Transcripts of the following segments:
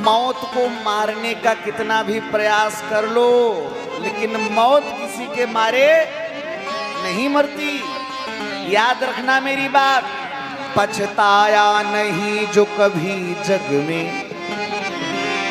मौत को मारने का कितना भी प्रयास कर लो, लेकिन मौत किसी के मारे नहीं मरती। याद रखना मेरी बात, पछताया नहीं जो कभी जग में,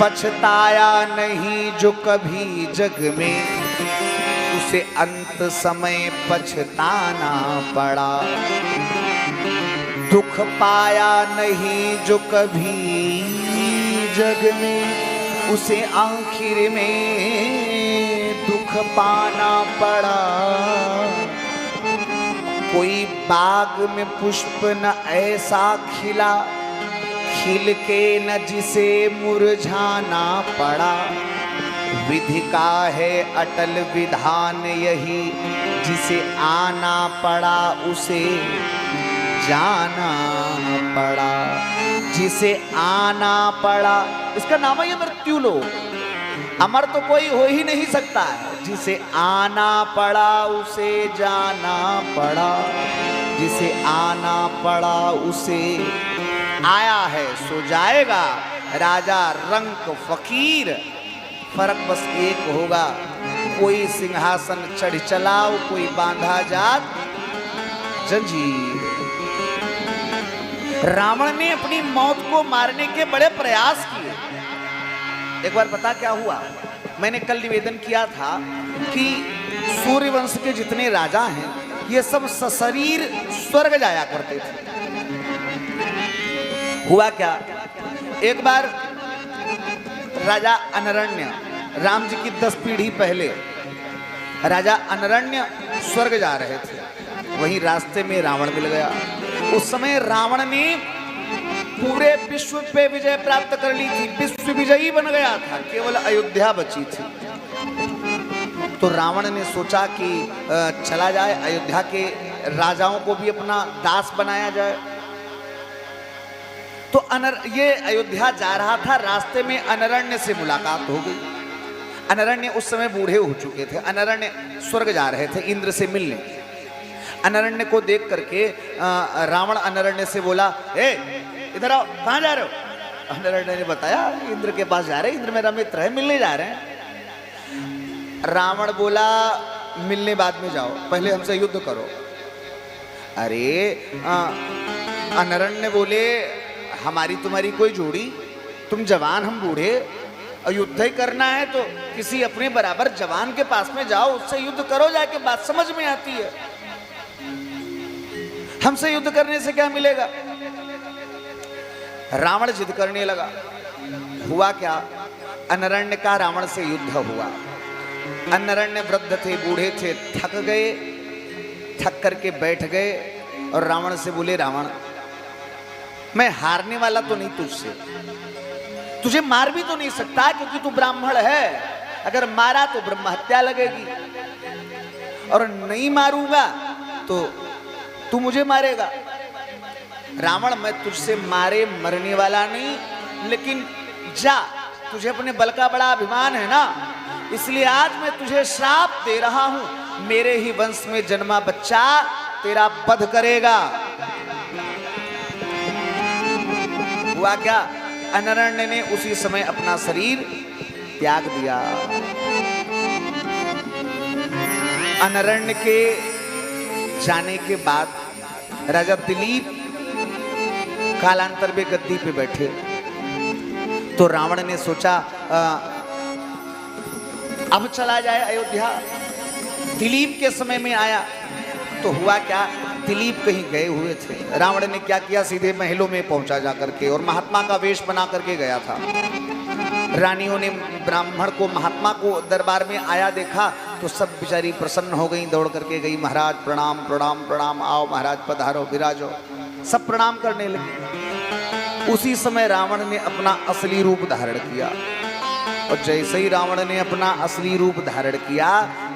पछताया नहीं जो कभी जग में, उसे अंत समय पछताना पड़ा। दुख पाया नहीं जो कभी जग में, उसे आखिर में दुख पाना पड़ा। कोई बाग में पुष्प न ऐसा खिला, खिल के न जिसे मुरझाना पड़ा। विधि का है अटल विधान यही, जिसे आना पड़ा उसे जाना पड़ा। जिसे आना पड़ा, इसका नाम है ये मृत्यु लोक। अमर तो कोई हो ही नहीं सकता है। जिसे आना पड़ा उसे जाना पड़ा, जिसे आना पड़ा उसे आया है सो जाएगा। राजा रंक फकीर, फर्क बस एक होगा, कोई सिंहासन चढ़ चलाओ, कोई बांधा जात जंजीर। रावण ने अपनी मौत को मारने के बड़े प्रयास किए। एक बार पता क्या हुआ, मैंने कल निवेदन किया था कि सूर्यवंश के जितने राजा हैं ये सब सशरीर स्वर्ग जाया करते थे। हुआ क्या, एक बार राजा अनरण्य, राम जी की 10 पीढ़ी पहले राजा अनरण्य स्वर्ग जा रहे थे। वहीं रास्ते में रावण मिल गया। उस समय रावण ने पूरे विश्व पे विजय प्राप्त कर ली थी, विश्व विजयी बन गया था, केवल अयोध्या बची थी। तो रावण ने सोचा कि चला जाए, अयोध्या के राजाओं को भी अपना दास बनाया जाए। तो ये अयोध्या जा रहा था, रास्ते में अनरण्य से मुलाकात हो गई। अनरण्य उस समय बूढ़े हो चुके थे। अनरण्य स्वर्ग जा रहे थे इंद्र से मिलने। अनरण्य को देख करके रावण अनरण्य से बोला, ए इधर आओ, कहाँ जा रहे हो? अनरण्य ने बताया, इंद्र के पास जा रहे हैं, इंद्र मेरा मित्र है, मिलने जा रहे हैं। रावण बोला, मिलने बाद में जाओ, पहले हमसे युद्ध करो। अरे अनरण्य बोले, हमारी तुम्हारी कोई जोड़ी, तुम जवान हम बूढ़े, और युद्ध ही करना है तो किसी अपने बराबर जवान के पास में जाओ, उससे युद्ध करो जाके, बात समझ में आती है। हमसे युद्ध करने से क्या मिलेगा? रावण जिद करने लगा। हुआ क्या, अनरण्य का रावण से युद्ध हुआ। अनरण्य वृद्ध थे, बूढ़े थे, थक गए, थक करके बैठ गए और रावण से बोले, रावण मैं हारने वाला तो नहीं तुझसे, तुझे मार भी तो नहीं सकता क्योंकि तू ब्राह्मण है, अगर मारा तो ब्रह्म हत्या लगेगी, और नहीं मारूंगा तो तू मुझे मारेगा। रावण मैं तुझसे मारे मरने वाला नहीं, लेकिन जा, तुझे अपने बल का बड़ा अभिमान है ना, इसलिए आज मैं तुझे श्राप दे रहा हूं, मेरे ही वंश में जन्मा बच्चा तेरा वध करेगा। हुआ क्या, अनरण्य ने उसी समय अपना शरीर त्याग दिया। अनरण्य के जाने के बाद राजा दिलीप कालांतर में गद्दी पे बैठे। तो रावण ने सोचा अब चला जाए अयोध्या। दिलीप के समय में आया तो हुआ क्या, दिलीप कहीं गए हुए थे। रावण ने क्या किया, सीधे महलों में पहुंचा जा करके, और महात्मा का वेश बना करके गया था। रानियों ने ब्राह्मण को, महात्मा को दरबार में आया देखा तो सब बेचारी प्रसन्न हो गई, दौड़ करके गई, महाराज प्रणाम प्रणाम प्रणाम, आओ महाराज पधारो विराजो, सब प्रणाम करने लगे। उसी समय रावण ने अपना असली रूप धारण किया, और जैसे ही रावण ने अपना असली रूप धारण किया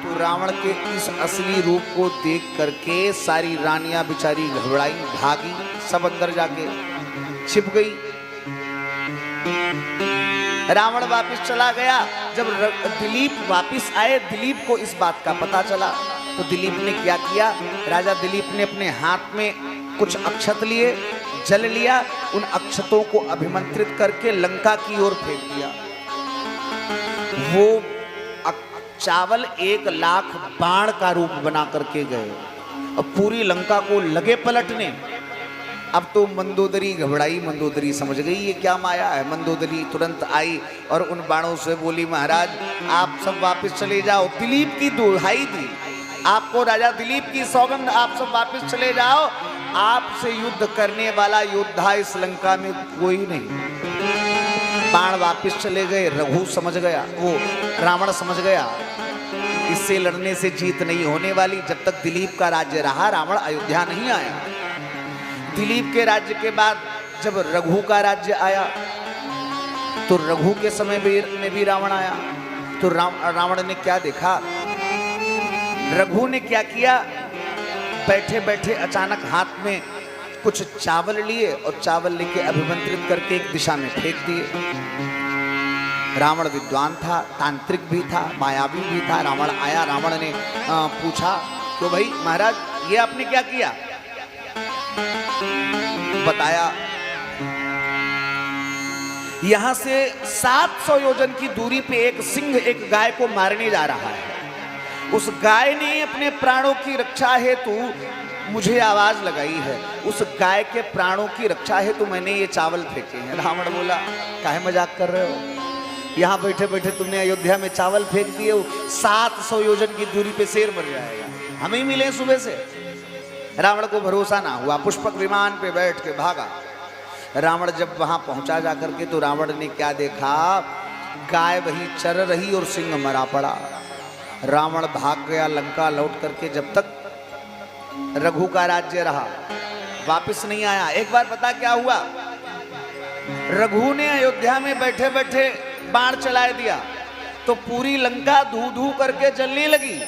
तो रावण के इस असली रूप को देख करके सारी रानियां बेचारी घबराई, भागी, सब अंदर जाके छिप गई। रावण वापस चला गया। जब दिलीप वापस आए, दिलीप को इस बात का पता चला तो दिलीप ने क्या किया, राजा दिलीप ने अपने हाथ में कुछ अक्षत लिए, जल लिया उन अक्षतों को अभिमंत्रित करके लंका की ओर फेंक दिया। वो चावल 1 लाख बाण का रूप बना करके गए। अब पूरी लंका को लगे पलटने। अब तो मंदोदरी घबराई, मंदोदरी समझ गई ये क्या माया है। मंदोदरी तुरंत आई और उन बाणों से बोली, महाराज आप सब वापस चले जाओ। दिलीप की दुहाई दी, आपको राजा दिलीप की सौगंध, आप सब वापस चले जाओ। आपसे युद्ध करने वाला योद्धा इस लंका में कोई नहीं। बाण वापस चले गए। रघु समझ गया, वो रावण समझ गया इससे लड़ने से जीत नहीं होने वाली। जब तक दिलीप का राज्य रहा रावण अयोध्या नहीं आया। दिलीप के राज्य के बाद जब रघु का राज्य आया तो रघु के समय में भी रावण आया। तो रावण ने क्या देखा, रघु ने क्या किया, बैठे बैठे अचानक हाथ में कुछ चावल लिए और चावल लेके अभिमंत्रित करके एक दिशा में फेंक दिए। रावण विद्वान था, तांत्रिक भी था, मायावी भी था। रावण आया, रावण ने पूछा, तो भाई महाराज ये आपने क्या किया? बताया, यहां से 700 योजन की दूरी पे एक सिंह एक गाय को मारने जा रहा है। उस गाय ने अपने प्राणों की रक्षा हेतु मुझे आवाज लगाई है। उस गाय के प्राणों की रक्षा हेतु मैंने ये चावल फेंके हैं। रावण बोला, काहे मजाक कर रहे हो? यहाँ बैठे बैठे तुमने अयोध्या में चावल फेंक दिए। 700 योजन की दूरी पे शेर मर जाएगा, हमें ही मिले सुबह से। रावण को भरोसा ना हुआ, पुष्पक विमान पे बैठ के भागा। रावण जब वहां पहुंचा जाकर के तो रावण ने क्या देखा, गाय वही चर रही और सिंह मरा पड़ा। रावण भाग गया लंका लौट करके। जब तक रघु का राज्य रहा वापस नहीं आया। एक बार पता क्या हुआ, रघु ने अयोध्या में बैठे बैठे बाण चला दिया तो पूरी लंका धू धू करके जलने लगी।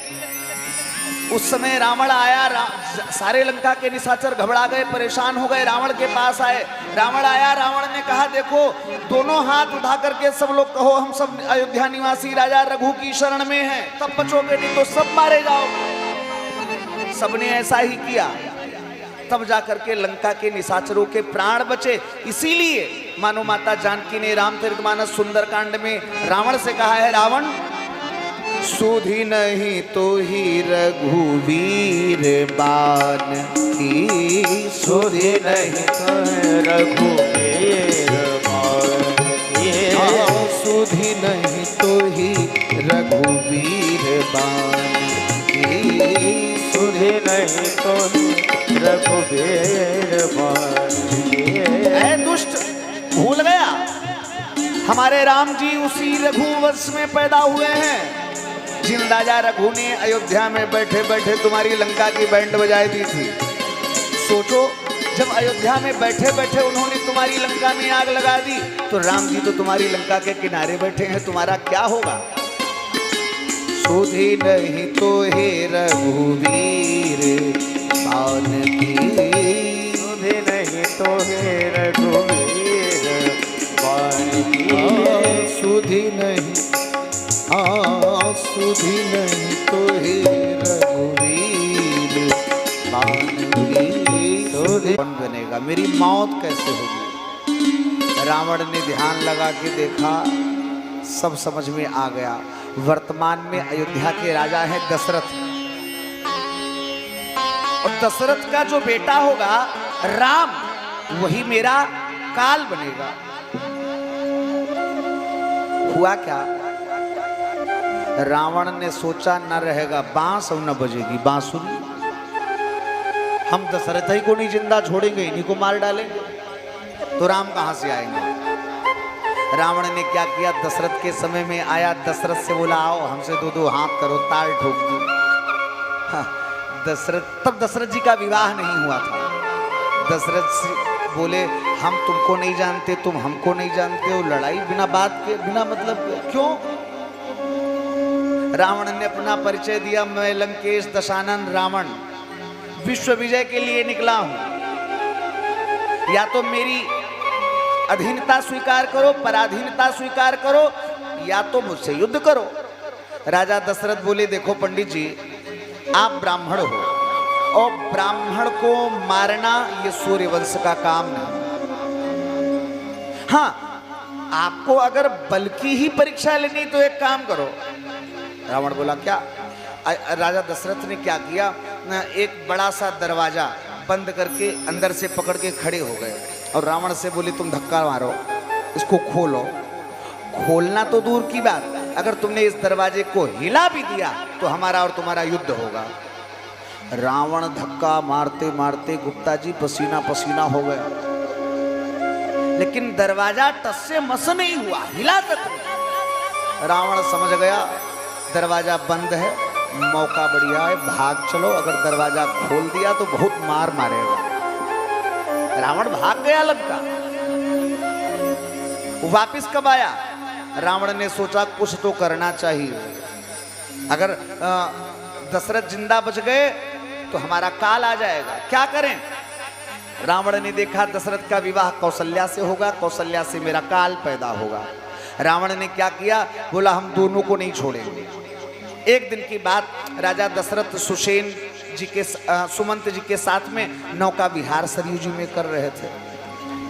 उस समय रावण आया, सारे लंका के निशाचर घबरा गए, परेशान हो गए, रावण के पास आए। रावण आया, रावण ने कहा, देखो दोनों हाथ उठा करके सब लोग कहो हम सब अयोध्या निवासी राजा रघु की शरण में हैं, तब बचोगे, नहीं तो सब मारे जाओगे। सबने ऐसा ही किया, तब जाकर के लंका के निशाचरों के प्राण बचे। इसीलिए मानो माता जानकी ने रामचरितमानस सुंदरकांड में रावण से कहा है, रावण सुधि नहीं तो ही रघुवीर बान की, सुधि नहीं तो रघुवीर बान की, सुधि नहीं तो ही रघुवीर बान की, सुधि नहीं तो रघुवीर बान की। ऐ दुष्ट, भूल गया हमारे राम जी उसी रघुवंश में पैदा हुए हैं जिन राजा रघु ने अयोध्या में बैठे बैठे तुम्हारी लंका की बैंड बजाई दी थी। सोचो, जब अयोध्या में बैठे बैठे उन्होंने तुम्हारी लंका में आग लगा दी तो राम जी तो तुम्हारी लंका के किनारे बैठे हैं, तुम्हारा क्या होगा? सुधि नहीं तो हे रघुवीर बान की, सुधि नहीं तो हे रघुवीर बान की, सुधि नहीं, सुधि नहीं तो हे रघुवीर बान की, कौन बनेगा? मेरी मौत कैसे होगी? रावण ने ध्यान लगा के देखा, सब समझ में आ गया। वर्तमान में अयोध्या के राजा हैं दशरथ, और दशरथ का जो बेटा होगा राम, वही मेरा काल बनेगा। हुआ क्या, रावण ने सोचा न रहेगा बांस और न बजेगी बांसुरी, हम दशरथ ही को नहीं जिंदा छोड़ेंगे, इन्हीं को मार डालेंगे, तो राम कहां से आएंगे? रावण ने क्या किया, दशरथ के समय में आया, दशरथ से बोला आओ हमसे दो दो हाथ करो, ताल ठोक दी। दशरथ, तब दशरथ जी का विवाह नहीं हुआ था। दशरथ से बोले हम तुमको नहीं जानते, तुम हमको नहीं जानते हो, लड़ाई बिना बात के, बिना मतलब के, क्यों? रावण ने अपना परिचय दिया, मैं लंकेश दशानन रावण विश्व विजय के लिए निकला हूं। या तो मेरी अधीनता स्वीकार करो, पराधीनता स्वीकार करो, या तो मुझसे युद्ध करो। राजा दशरथ बोले देखो पंडित जी, आप ब्राह्मण हो और ब्राह्मण को मारना ये सूर्यवंश का काम नहीं। हाँ, आपको अगर बल की ही परीक्षा लेनी तो एक काम करो। रावण बोला क्या? राजा दशरथ ने क्या किया, एक बड़ा सा दरवाजा बंद करके अंदर से पकड़ के खड़े हो गए और रावण से बोले तुम धक्का मारो, इसको खोलो। खोलना तो दूर की बात, अगर तुमने इस दरवाजे को हिला भी दिया तो हमारा और तुम्हारा युद्ध होगा। रावण धक्का मारते मारते गुप्ता जी पसीना पसीना हो गया, लेकिन दरवाजा टस से मस नहीं हुआ, हिला तक नहीं। रावण समझ गया दरवाजा बंद है, मौका बढ़िया है, भाग चलो। अगर दरवाजा खोल दिया तो बहुत मार मारेगा। रावण भाग गया लंका। वापिस कब आया? रावण ने सोचा कुछ तो करना चाहिए, अगर दशरथ जिंदा बच गए तो हमारा काल आ जाएगा, क्या करें? रावण ने देखा दशरथ का विवाह कौशल्या से होगा, कौशल्या से मेरा काल पैदा होगा। रावण ने क्या किया, बोला हम दोनों को नहीं छोड़ेंगे। एक दिन की बात, राजा दशरथ सुषेण जी के सुमंत जी के साथ में नौका विहार सरयू जी में कर रहे थे।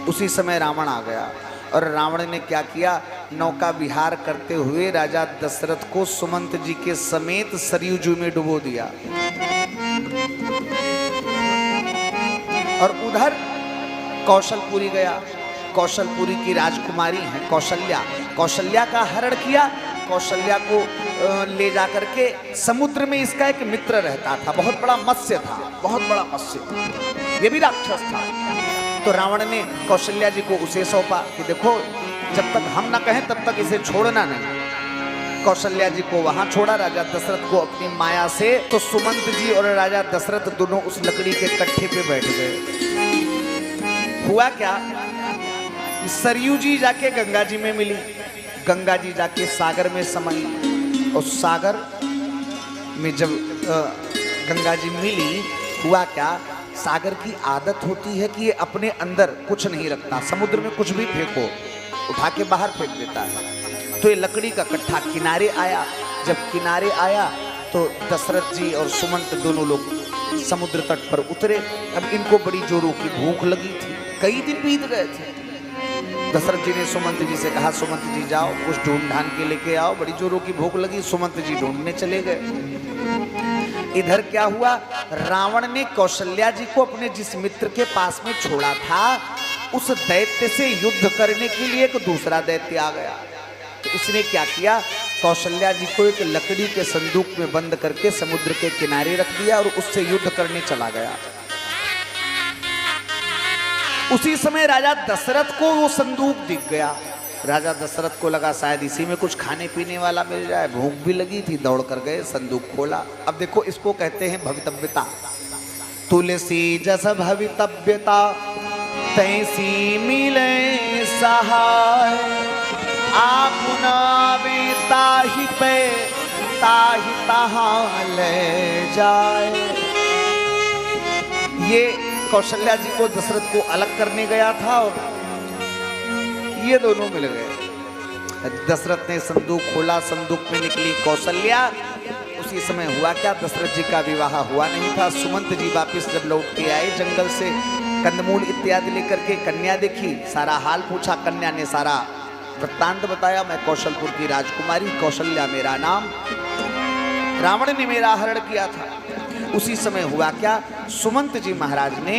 उसी समय रावण आ गया और रावण ने क्या किया, नौका विहार करते हुए राजा दशरथ को सुमंत जी के समेत सरयू जी में डुबो दिया। और उधर कौशलपुरी गया। कौशलपुरी की राजकुमारी है कौशल्या, कौशल्या का हरण किया। कौशल्या को ले जाकर के समुद्र में इसका एक मित्र रहता था, बहुत बड़ा मत्स्य था, बहुत बड़ा मत्स्य, ये भी राक्षस था। तो रावण ने कौशल्या जी को उसे सौंपा कि देखो जब तक हम ना कहें तब तक इसे छोड़ना नहीं। कौशल्या जी को वहां छोड़ा, राजा दशरथ को अपनी माया से। तो सुमंत जी और राजा दशरथ दोनों उस लकड़ी के कट्ठे पे बैठ गए। हुआ क्या, सरयू जी जाके गंगा जी में मिली, गंगा जी जाके सागर में समाई, और सागर में जब गंगा जी मिली, हुआ क्या, सागर की आदत होती है कि ये अपने अंदर कुछ नहीं रखता, समुद्र में कुछ भी फेंको उठा के बाहर फेंक देता है। तो ये लकड़ी का कट्ठा किनारे आया। जब किनारे आया तो दशरथ जी और सुमंत दोनों लोग समुद्र तट पर उतरे। अब इनको बड़ी जोरों की भूख लगी थी, कई दिन बीत गए थे। दशरथ जी ने सुमंत जी से कहा, सुमंत जी जाओ कुछ ढूंढ ढांड के लेके आओ, बड़ी जोरों की भूख लगी। सुमंत जी ढूंढने चले गए। इधर क्या हुआ, रावण ने कौशल्या जी को अपने जिस मित्र के पास में छोड़ा था, उस दैत्य से युद्ध करने के लिए एक दूसरा दैत्य आ गया। तो इसने क्या किया, कौशल्या जी को एक लकड़ी के संदूक में बंद करके समुद्र के किनारे रख दिया और उससे युद्ध करने चला गया। उसी समय राजा दशरथ को वो संदूक दिख गया। राजा दशरथ को लगा शायद इसी में कुछ खाने पीने वाला मिल जाए, भूख भी लगी थी, दौड़ कर गए, संदूक खोला। अब देखो इसको कहते हैं भवितव्यता। तुलसी जस भवितव्यता तैसी मिले सहाय, आपुना वे ताहि पे ताहि तहाँ ले जाए। ये कौशल्या जी को दशरथ को अलग करने गया था और ये दोनों मिल गए। दशरथ ने संदूक खोला, संदूक में निकली कौशल्या। उसी समय हुआ क्या, दशरथ जी का विवाह हुआ नहीं था। सुमंत जी वापिस जब लौट के आए जंगल से, कंदमूल इत्यादि लेकर के, कन्या देखी, सारा हाल पूछा। कन्या ने सारा वृत्तांत बताया, मैं कौशलपुर की राजकुमारी कौशल्या मेरा नाम, रावण ने मेरा हरण किया था। उसी समय हुआ क्या, सुमंत जी महाराज ने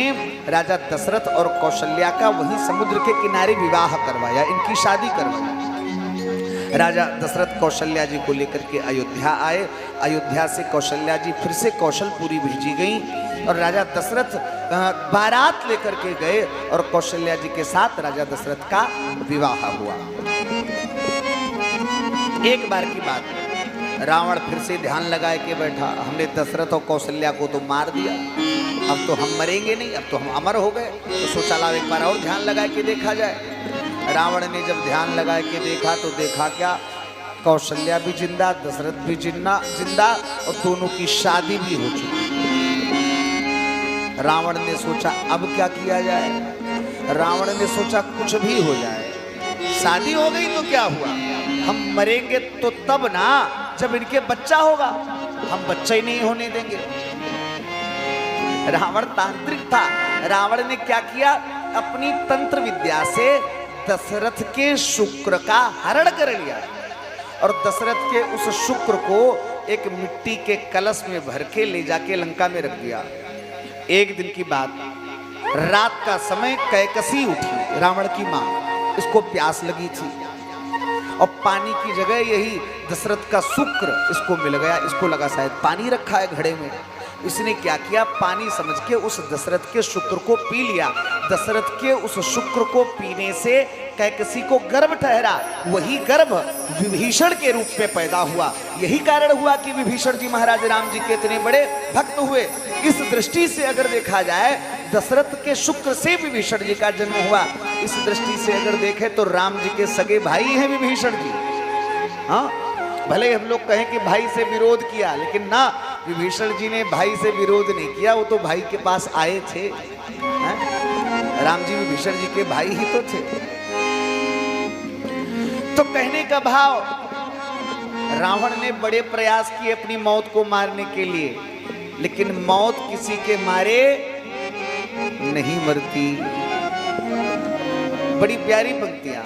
राजा दशरथ और कौशल्या का वहीं समुद्र के किनारे विवाह करवाया, इनकी शादी करवाई। राजा दशरथ कौशल्या जी को लेकर के अयोध्या आए। अयोध्या से कौशल्या जी फिर से कौशलपुरी भेजी गई और राजा दशरथ बारात लेकर के गए और कौशल्या जी के साथ राजा दशरथ का विवाह हुआ। एक बार की बात, रावण फिर से ध्यान लगाए के बैठा, हमने दशरथ और कौशल्या को तो मार दिया, अब तो हम मरेंगे नहीं, अब तो हम अमर हो गए। तो सोचा लाओ एक बार और ध्यान लगा के देखा जाए। रावण ने जब ध्यान लगा के देखा तो देखा क्या, कौशल्या भी जिंदा, दशरथ भी जिंदा और दोनों की शादी भी हो चुकी। रावण ने सोचा अब क्या किया जाए। रावण ने सोचा कुछ भी हो जाए, शादी हो गई तो क्या हुआ, हम मरेंगे तो तब ना जब इनके बच्चा होगा, हम बच्चा ही नहीं होने देंगे। रावण तांत्रिक था। रावण ने क्या किया, अपनी तंत्र विद्या से दशरथ के शुक्र का हरण कर लिया और दशरथ के उस शुक्र को एक मिट्टी के कलश में भर के ले जाके लंका में रख दिया। एक दिन की बात, रात का समय, कैकसी उठी, रावण की मां, इसको प्यास लगी थी और पानी की जगह यही दशरथ का शुक्र इसको मिल गया। इसको लगा शायद पानी रखा है घड़े में। इसने क्या किया, पानी समझ के उस दशरथ के शुक्र को पी लिया। दशरथ के उस शुक्र को पीने से कैकसी को गर्भ ठहरा। वही गर्भ विभीषण के रूप में पैदा हुआ। यही कारण हुआ कि विभीषण जी महाराज राम जी के इतने बड़े भक्त हुए। इस दृष्टि से अगर देखा जाए, दशरथ के शुक्र से विभीषण जी का जन्म हुआ। इस दृष्टि से अगर देखें तो राम जी के सगे भाई हैं विभीषण जी। हाँ, भले हम लोग कहें कि भाई से विरोध किया, लेकिन ना, विभीषण जी ने भाई से विरोध नहीं किया। वो तो भाई के पास आए थे। राम जी विभीषण जी के भाई ही तो थे। तो कहने का भाव, रावण ने बड़े प्रयास किए अपनी मौत को मारने के लिए, लेकिन मौत किसी के मारे नहीं मरती। बड़ी प्यारी पंक्तियां।